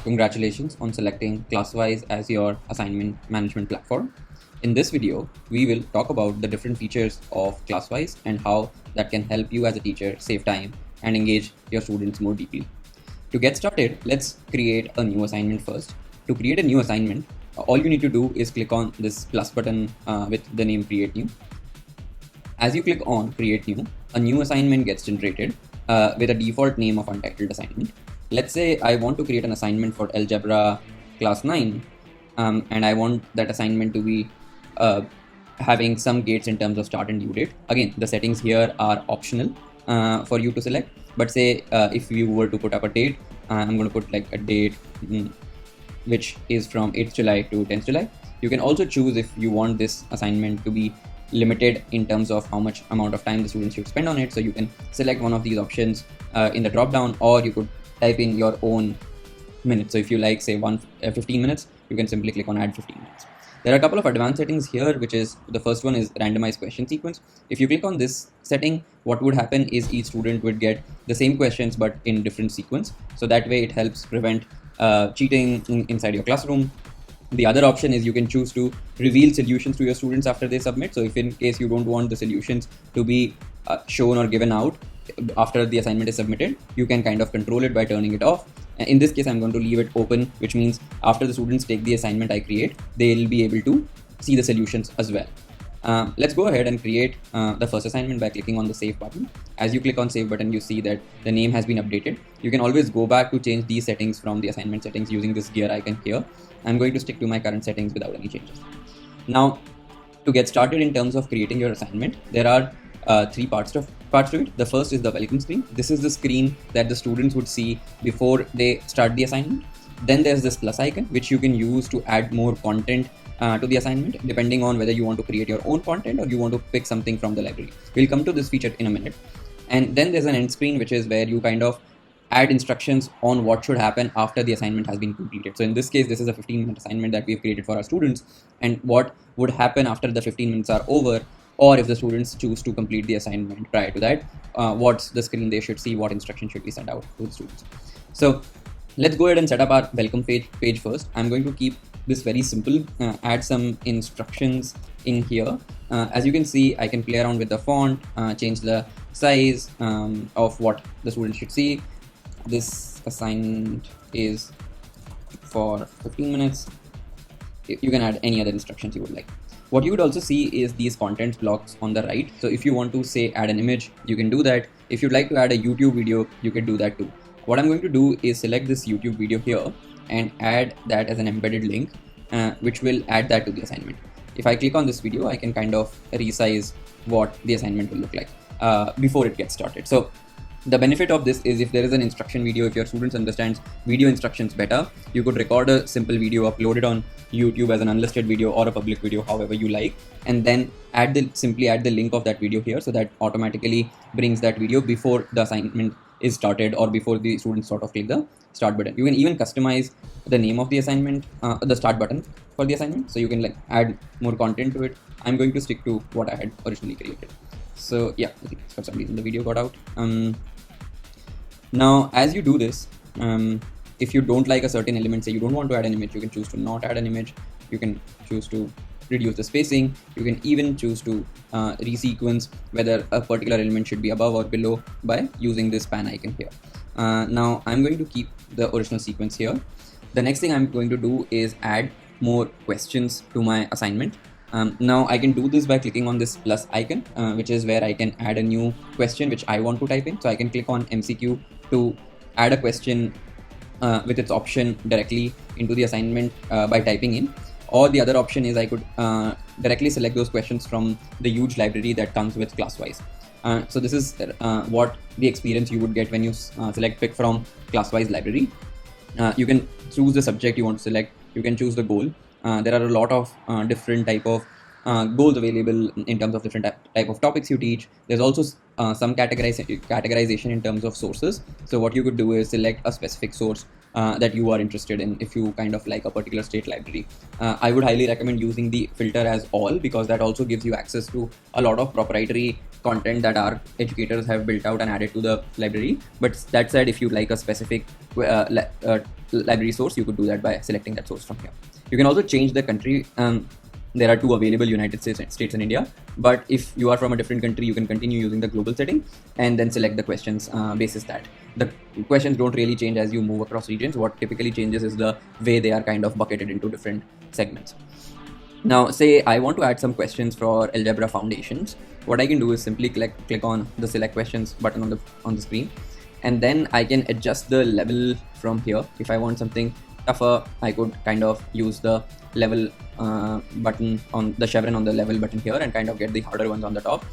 Congratulations on selecting Classwise as your assignment management platform. In this video, we will talk about the different features of Classwise and how that can help you as a teacher save time and engage your students more deeply. To get started, let's create a new assignment first. To create a new assignment, all you need to do is click on this plus button with the name Create New. As you click on Create New, a new assignment gets generated with a default name of untitled assignment. Let's say I want to create an assignment for Algebra class 9 and I want that assignment to be having some gates in terms of start and due date. Again, the settings here are optional for you to select, but say if you were to put up a date, I'm going to put like a date which is from 8th July to 10th July. You can also choose if you want this assignment to be limited in terms of how much amount of time the students should spend on it. So you can select one of these options in the drop down, or you could type in your own minutes. So if you like, say 15 minutes, you can simply click on add 15 minutes. There are a couple of advanced settings here, which is the first one is randomized question sequence. If you click on this setting, what would happen is each student would get the same questions but in different sequence. So that way it helps prevent cheating inside your classroom. The other option is you can choose to reveal solutions to your students after they submit. So if in case you don't want the solutions to be shown or given out after the assignment is submitted, you can kind of control it by turning it off. In this case, I'm going to leave it open, which means after the students take the assignment I create, they'll be able to see the solutions as well. Let's go ahead and create the first assignment by clicking on the save button. As you click on save button, you see that the name has been updated. You can always go back to change these settings from the assignment settings using this gear icon here. I'm going to stick to my current settings without any changes. Now, to get started in terms of creating your assignment, there are three parts to it. The first is the welcome screen. This is the screen that the students would see before they start the assignment. Then there's this plus icon, which you can use to add more content to the assignment, depending on whether you want to create your own content or you want to pick something from the library. We'll come to this feature in a minute. And then there's an end screen, which is where you kind of add instructions on what should happen after the assignment has been completed. So in this case, this is a 15-minute assignment that we've created for our students, and what would happen after the 15 minutes are over, or if the students choose to complete the assignment prior to that, what's the screen they should see, what instruction should be sent out to the students. So let's go ahead and set up our welcome page first. I'm going to keep this very simple, add some instructions in here. As you can see, I can play around with the font, change the size of what the students should see. This assignment is for 15 minutes. You can add any other instructions you would like. What you would also see is these content blocks on the right. So if you want to say add an image, you can do that. If you'd like to add a YouTube video, you can do that too. What I'm going to do is select this YouTube video here and add that as an embedded link, which will add that to the assignment. If I click on this video, I can kind of resize what the assignment will look like before it gets started. So the benefit of this is if there is an instruction video, if your students understands video instructions better, you could record a simple video, upload it on YouTube as an unlisted video or a public video, however you like, and then simply add the link of that video here, so that automatically brings that video before the assignment is started or before the students sort of click the start button. You can even customize the name of the assignment, the start button for the assignment, so you can like add more content to it. I'm going to stick to what I had originally created. So yeah, I think for some reason the video got out. Now, as you do this, if you don't like a certain element, say you don't want to add an image, you can choose to not add an image. You can choose to reduce the spacing. You can even choose to resequence whether a particular element should be above or below by using this pan icon here. Now, I'm going to keep the original sequence here. The next thing I'm going to do is add more questions to my assignment. Now I can do this by clicking on this plus icon, which is where I can add a new question which I want to type in. So I can click on MCQ to add a question with its option directly into the assignment by typing in. Or the other option is I could directly select those questions from the huge library that comes with Classwise. So this is what the experience you would get when you select pick from Classwise library. You can choose the subject you want to select. You can choose the goal. There are a lot of different type of goals available in terms of different type of topics you teach. There's also some categorization in terms of sources. So what you could do is select a specific source that you are interested in. If you kind of like a particular state library, I would highly recommend using the filter as all, because that also gives you access to a lot of proprietary content that our educators have built out and added to the library. But that said, if you like a specific library source, you could do that by selecting that source from here. You can also change the country. There are two available, United States and India. But if you are from a different country, you can continue using the global setting and then select the questions basis that. The questions don't really change as you move across regions. What typically changes is the way they are kind of bucketed into different segments. Now, say I want to add some questions for algebra foundations. What I can do is simply click on the select questions button on the screen, and then I can adjust the level from here. If I want something tougher, I could kind of use the level button on the chevron on the level button here and kind of get the harder ones on the top.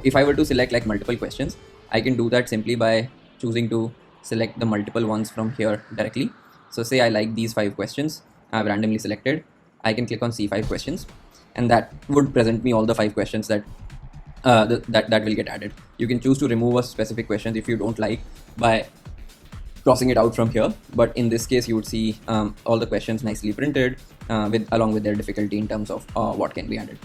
If I were to select like multiple questions, I can do that simply by choosing to select the multiple ones from here directly. So say I like these 5 questions I've randomly selected. I can click on C5 questions, and that would present me all the 5 questions that that will get added. You can choose to remove a specific question if you don't like by crossing it out from here, but in this case you would see all the questions nicely printed along with their difficulty in terms of what can be added.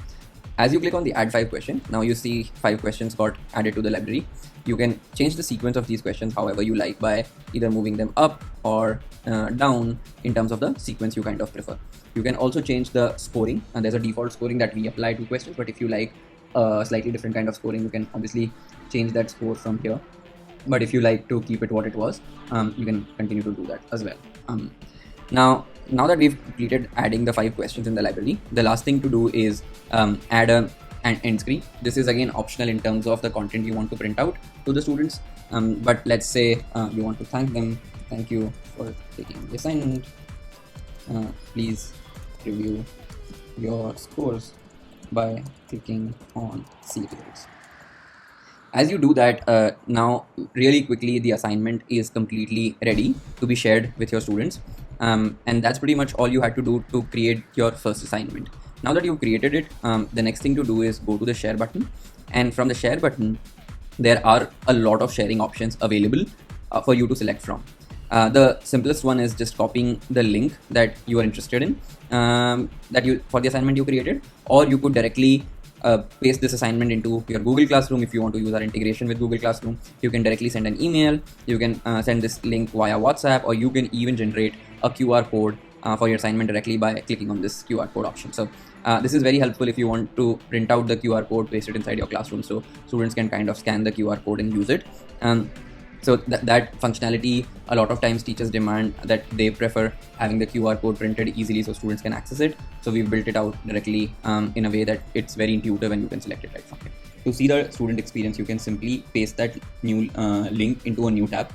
As you click on the add 5 question, now you see 5 questions got added to the library. You can change the sequence of these questions however you like by either moving them up or down in terms of the sequence you kind of prefer. You can also change the scoring, and there's a default scoring that we apply to questions, but if you like a slightly different kind of scoring, you can obviously change that score from here. But if you like to keep it what it was, you can continue to do that as well. Now that we've completed adding the 5 questions in the library, the last thing to do is add an end screen. This is again optional in terms of the content you want to print out to the students. But let's say you want to thank them. Thank you for taking the assignment. Please review your scores by clicking on see results. As you do that, now really quickly the assignment is completely ready to be shared with your students, and that's pretty much all you had to do to create your first assignment. Now that you've created it, the next thing to do is go to the share button, and from the share button there are a lot of sharing options available for you to select from. The simplest one is just copying the link that you are interested in for the assignment you created, or you could directly paste this assignment into your Google Classroom. If you want to use our integration with Google Classroom, you can directly send an email, you can send this link via WhatsApp, or you can even generate a QR code for your assignment directly by clicking on this QR code option. So this is very helpful if you want to print out the QR code, paste it inside your classroom so students can kind of scan the QR code and use it. So that functionality, a lot of times teachers demand that they prefer having the QR code printed easily so students can access it. So we've built it out directly in a way that it's very intuitive and you can select it right from here. To see the student experience, you can simply paste that new link into a new tab.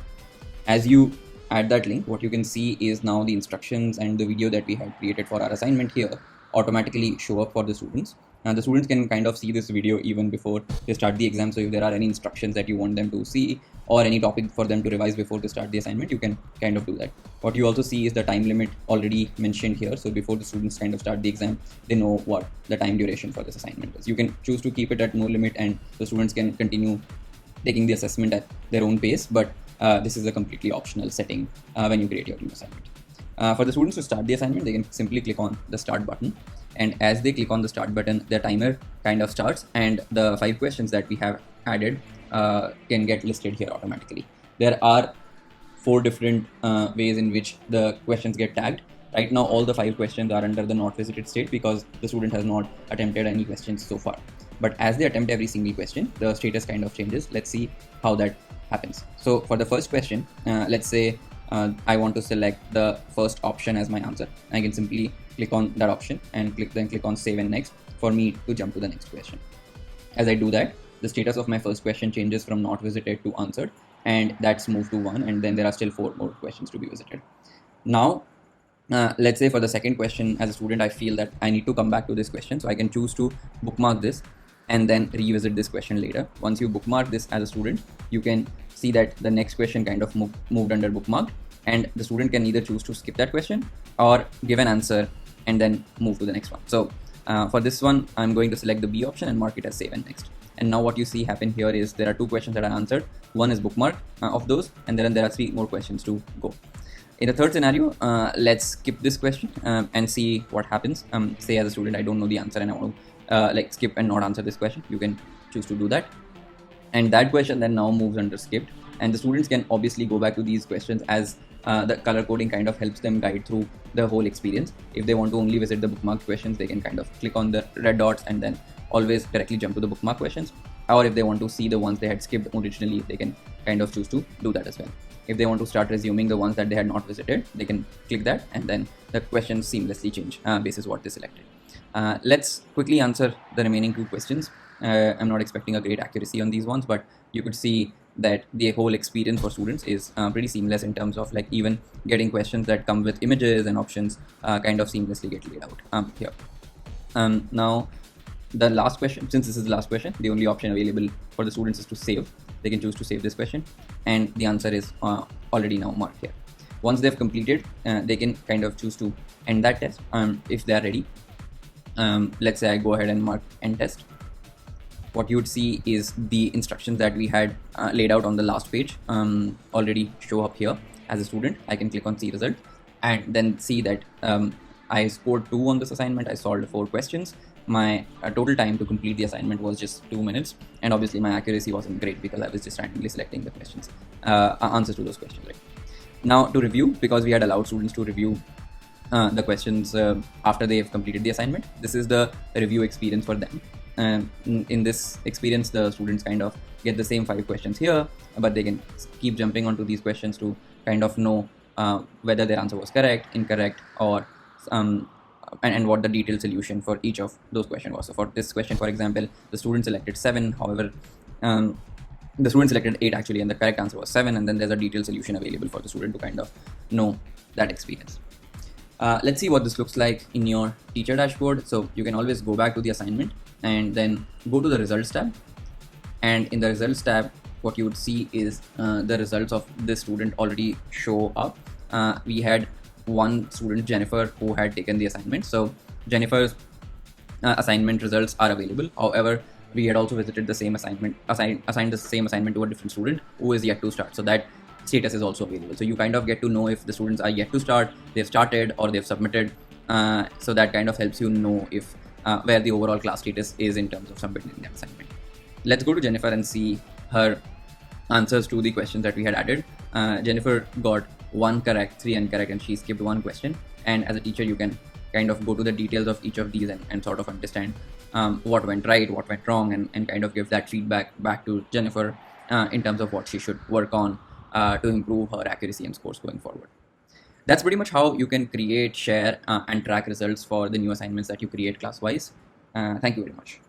As you add that link, what you can see is now the instructions and the video that we had created for our assignment here automatically show up for the students. And the students can kind of see this video even before they start the exam. So if there are any instructions that you want them to see or any topic for them to revise before they start the assignment, you can kind of do that. What you also see is the time limit already mentioned here. So before the students kind of start the exam, they know what the time duration for this assignment is. You can choose to keep it at no limit and the students can continue taking the assessment at their own pace. But this is a completely optional setting when you create your new assignment. For the students to start the assignment, they can simply click on the start button. And as they click on the start button, the timer kind of starts and the 5 questions that we have added can get listed here automatically. There are 4 different ways in which the questions get tagged. Right now, all the 5 questions are under the not visited state because the student has not attempted any questions so far. But as they attempt every single question, the status kind of changes. Let's see how that happens. So for the first question, let's say I want to select the first option as my answer. I can simply click on that option and then click on save and next for me to jump to the next question. As I do that, the status of my first question changes from not visited to answered, and that's moved to 1, and then there are still 4 more questions to be visited. Now, let's say for the second question, as a student, I feel that I need to come back to this question, so I can choose to bookmark this and then revisit this question later. Once you bookmark this as a student, you can see that the next question kind of moved under bookmarked, and the student can either choose to skip that question or give an answer and then move to the next one. So for this one, I'm going to select the B option and mark it as save and next. And now what you see happen here is there are 2 questions that are answered. One is bookmarked of those, and then there are 3 more questions to go. In the third scenario, let's skip this question and see what happens. Say as a student, I don't know the answer and I want to like skip and not answer this question. You can choose to do that. And that question then now moves under skipped. And the students can obviously go back to these questions as the color coding kind of helps them guide through the whole experience. If they want to only visit the bookmarked questions, they can kind of click on the red dots and then always directly jump to the bookmark questions. Or if they want to see the ones they had skipped originally, they can kind of choose to do that as well. If they want to start resuming the ones that they had not visited, they can click that and then the questions seamlessly change basis what they selected. Let's quickly answer the remaining two questions. I'm not expecting a great accuracy on these ones, but you could see that the whole experience for students is pretty seamless in terms of like even getting questions that come with images and options kind of seamlessly get laid out here. Now, the last question, since this is the last question, the only option available for the students is to save. They can choose to save this question, and the answer is already now marked here. Once they've completed, they can kind of choose to end that test if they are ready. Let's say I go ahead and mark end test. What you would see is the instructions that we had laid out on the last page already show up here. As a student, I can click on see result and then see that I scored 2 on this assignment. I solved 4 questions. My total time to complete the assignment was just 2 minutes, and obviously my accuracy wasn't great because I was just randomly selecting the questions, answers to those questions. Right now, to review, because we had allowed students to review the questions after they have completed the assignment, this is the review experience for them. In this experience, the students kind of get the same 5 questions here, but they can keep jumping onto these questions to kind of know whether their answer was correct, incorrect, or and what the detailed solution for each of those questions was. So for this question, for example, the student selected 7. However, the student selected 8 actually, and the correct answer was 7. And then there's a detailed solution available for the student to kind of know that experience. Let's see what this looks like in your teacher dashboard. So you can always go back to the assignment and then go to the results tab. And in the results tab, what you would see is the results of this student already show up. We had one student, Jennifer, who had taken the assignment. So Jennifer's assignment results are available. However, we had also visited the same assignment, assigned the same assignment to a different student who is yet to start. So that status is also available. So you kind of get to know if the students are yet to start, they've started, or they've submitted. So that kind of helps you know if where the overall class status is in terms of submitting the assignment. Let's go to Jennifer and see her answers to the questions that we had added. Jennifer got 1 correct, 3 incorrect, and she skipped 1 question. And as a teacher, you can kind of go to the details of each of these and sort of understand what went right, what went wrong, and kind of give that feedback back to Jennifer in terms of what she should work on to improve her accuracy and scores going forward. That's pretty much how you can create, share, and track results for the new assignments that you create Classwise. Thank you very much.